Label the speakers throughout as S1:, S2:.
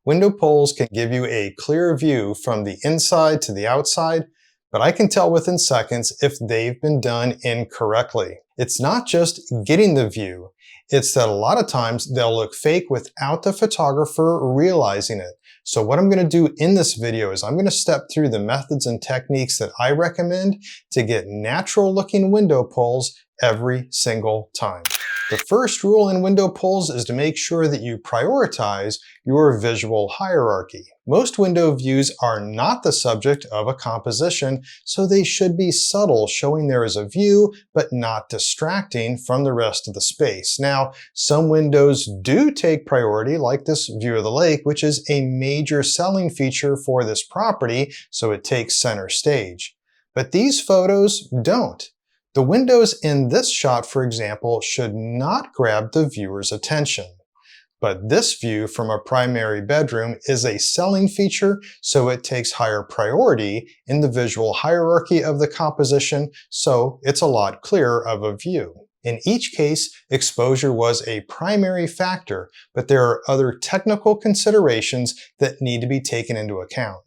S1: Window polls can give you a clear view from the inside to the outside, but I can tell within seconds if they've been done incorrectly. It's not just getting the view, it's that a lot of times they'll look fake without the photographer realizing it. So what I'm going to do in this video is I'm going to step through the methods and techniques that I recommend to get natural looking window polls every single time. The first rule in window polls is to make sure that you prioritize your visual hierarchy. Most window views are not the subject of a composition, so they should be subtle, showing there is a view, but not distracting from the rest of the space. Now, some windows do take priority, like this view of the lake, which is a major selling feature for this property, so it takes center stage. But these photos don't. The windows in this shot, for example, should not grab the viewer's attention. But this view from a primary bedroom is a selling feature, so it takes higher priority in the visual hierarchy of the composition, so it's a lot clearer of a view. In each case, exposure was a primary factor, but there are other technical considerations that need to be taken into account.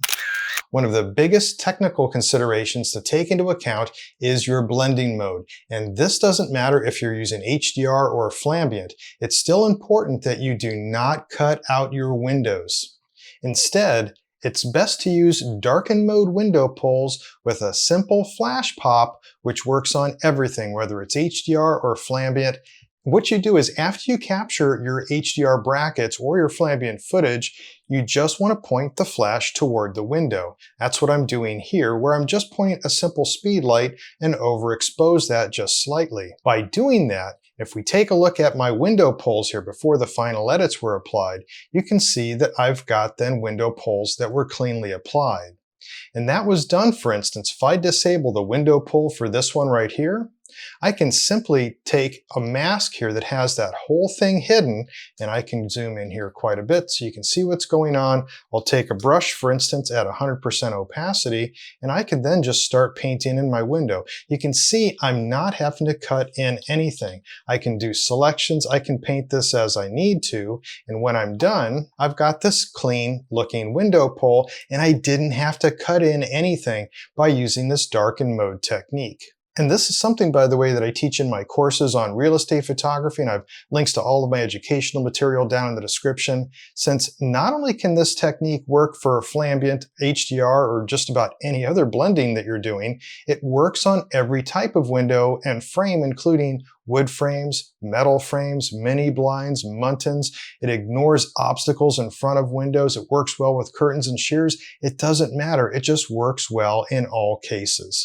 S1: One of the biggest technical considerations to take into account is your blending mode. And this doesn't matter if you're using HDR or Flambient. It's still important that you do not cut out your windows. Instead, it's best to use darken mode window polls with a simple flash pop, which works on everything, whether it's HDR or Flambient. What you do is after you capture your HDR brackets or your Flambient footage, you just want to point the flash toward the window. That's what I'm doing here, where I'm just pointing a simple speed light and overexpose that just slightly. By doing that, if we take a look at my window polls here before the final edits were applied, you can see that I've got then window polls that were cleanly applied. And that was done, for instance, if I disable the window poll for this one right here, I can simply take a mask here that has that whole thing hidden, and I can zoom in here quite a bit so you can see what's going on. I'll take a brush, for instance, at 100% opacity, and I can then just start painting in my window. You can see I'm not having to cut in anything. I can do selections, I can paint this as I need to, and when I'm done, I've got this clean looking window poll, and I didn't have to cut in anything by using this darken mode technique. And this is something, by the way, that I teach in my courses on real estate photography, and I have links to all of my educational material down in the description. Since not only can this technique work for Flambient, HDR, or just about any other blending that you're doing, it works on every type of window and frame, including wood frames, metal frames, mini blinds, muntins. It ignores obstacles in front of windows. It works well with curtains and sheers. It doesn't matter. It just works well in all cases.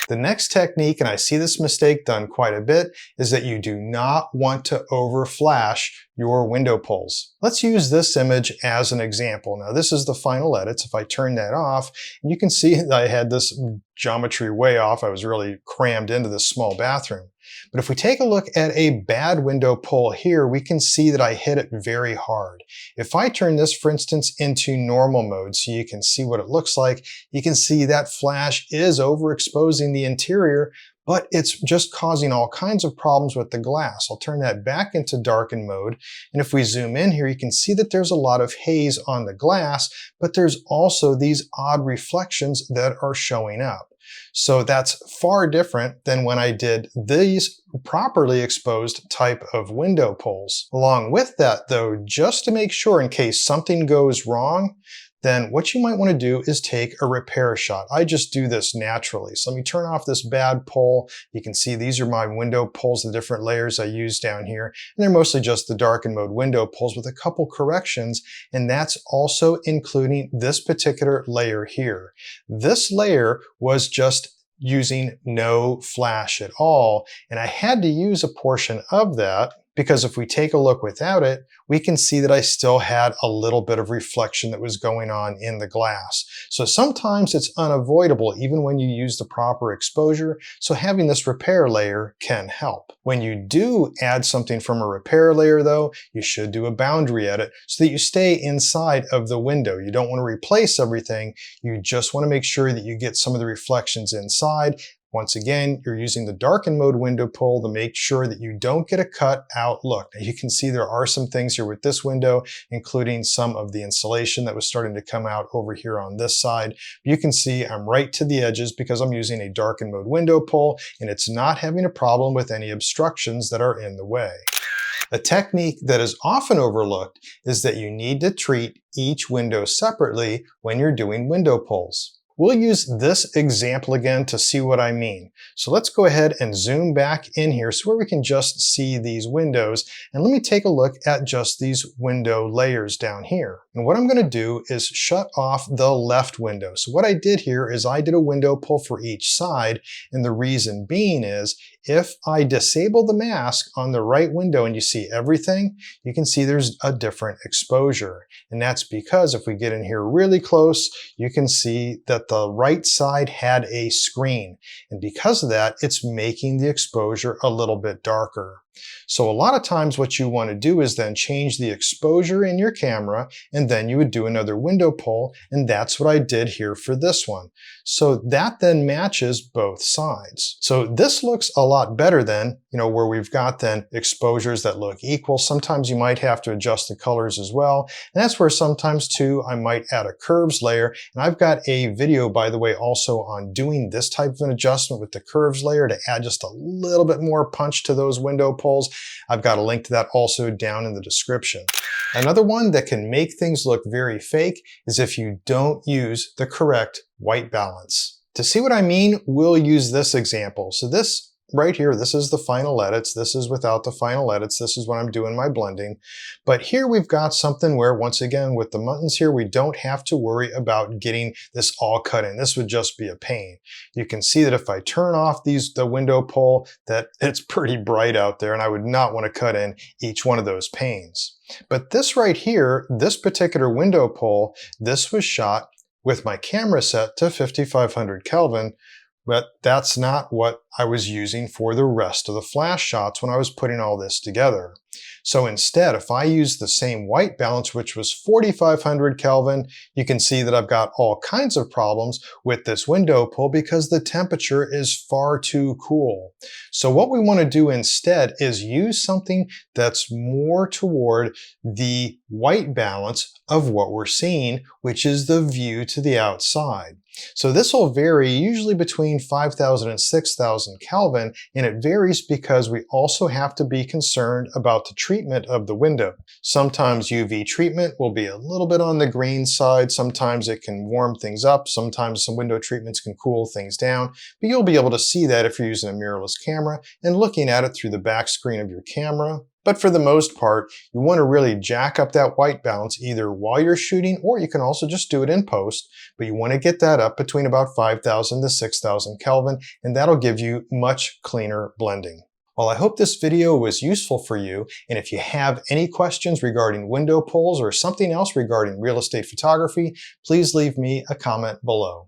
S1: The next technique, and I see this mistake done quite a bit, is that you do not want to overflash your window polls. Let's use this image as an example. Now this is the final edits. If I turn that off, you can see that I had this geometry way off. I was really crammed into this small bathroom. But if we take a look at a bad window poll here, we can see that I hit it very hard. If I turn this, for instance, into normal mode so you can see what it looks like, you can see that flash is overexposing the interior, but it's just causing all kinds of problems with the glass. I'll turn that back into darken mode, and if we zoom in here, you can see that there's a lot of haze on the glass, but there's also these odd reflections that are showing up. So that's far different than when I did these properly exposed type of window polls. Along with that though, just to make sure in case something goes wrong, then what you might want to do is take a repair shot. I just do this naturally. So let me turn off this bad poll. You can see these are my window polls, the different layers I use down here. And they're mostly just the darken mode window polls with a couple corrections. And that's also including this particular layer here. This layer was just using no flash at all. And I had to use a portion of that because if we take a look without it, we can see that I still had a little bit of reflection that was going on in the glass. So sometimes it's unavoidable even when you use the proper exposure, so having this repair layer can help. When you do add something from a repair layer though, you should do a boundary edit so that you stay inside of the window. You don't want to replace everything, you just want to make sure that you get some of the reflections inside. Once again, you're using the darken mode window pull to make sure that you don't get a cut out look. Now you can see there are some things here with this window, including some of the insulation that was starting to come out over here on this side. You can see I'm right to the edges because I'm using a darken mode window pull, and it's not having a problem with any obstructions that are in the way. A technique that is often overlooked is that you need to treat each window separately when you're doing window pulls. We'll use this example again to see what I mean. So let's go ahead and zoom back in here so where we can just see these windows. And let me take a look at just these window layers down here. And what I'm going to do is shut off the left window. So what I did here is I did a window pull for each side. And the reason being is if I disable the mask on the right window and you see everything, you can see there's a different exposure. And that's because if we get in here really close, you can see that the right side had a screen. And because of that, it's making the exposure a little bit darker. So a lot of times what you want to do is then change the exposure in your camera, and then you would do another window pull, and that's what I did here for this one. So that then matches both sides. So this looks a lot better than, where we've got then exposures that look equal. Sometimes you might have to adjust the colors as well. And that's where sometimes too, I might add a curves layer. And I've got a video, by the way, also on doing this type of an adjustment with the curves layer to add just a little bit more punch to those window pulls. I've got a link to that also down in the description. Another one that can make things look very fake is if you don't use the correct white balance. To see what I mean, we'll use this example. So this right here, this is the final edits. This is without the final edits. This is when I'm doing my blending. But here we've got something where, once again, with the buttons here, we don't have to worry about getting this all cut in. This would just be a pain. You can see that if I turn off the window pull, that it's pretty bright out there, and I would not want to cut in each one of those panes. But this right here, this particular window pull, this was shot with my camera set to 5500 Kelvin, but that's not what I was using for the rest of the flash shots when I was putting all this together. So instead, if I use the same white balance, which was 4500 Kelvin, you can see that I've got all kinds of problems with this window pull because the temperature is far too cool. So what we want to do instead is use something that's more toward the white balance of what we're seeing, which is the view to the outside. So this will vary usually between 5000 and 6000 Kelvin, and it varies because we also have to be concerned about the treatment of the window. Sometimes UV treatment will be a little bit on the green side, sometimes it can warm things up, sometimes some window treatments can cool things down, but you'll be able to see that if you're using a mirrorless camera and looking at it through the back screen of your camera. But for the most part, you want to really jack up that white balance either while you're shooting, or you can also just do it in post, but you want to get that up between about 5000 to 6000 Kelvin, and that'll give you much cleaner blending. Well, I hope this video was useful for you, and if you have any questions regarding window pulls or something else regarding real estate photography, please leave me a comment below.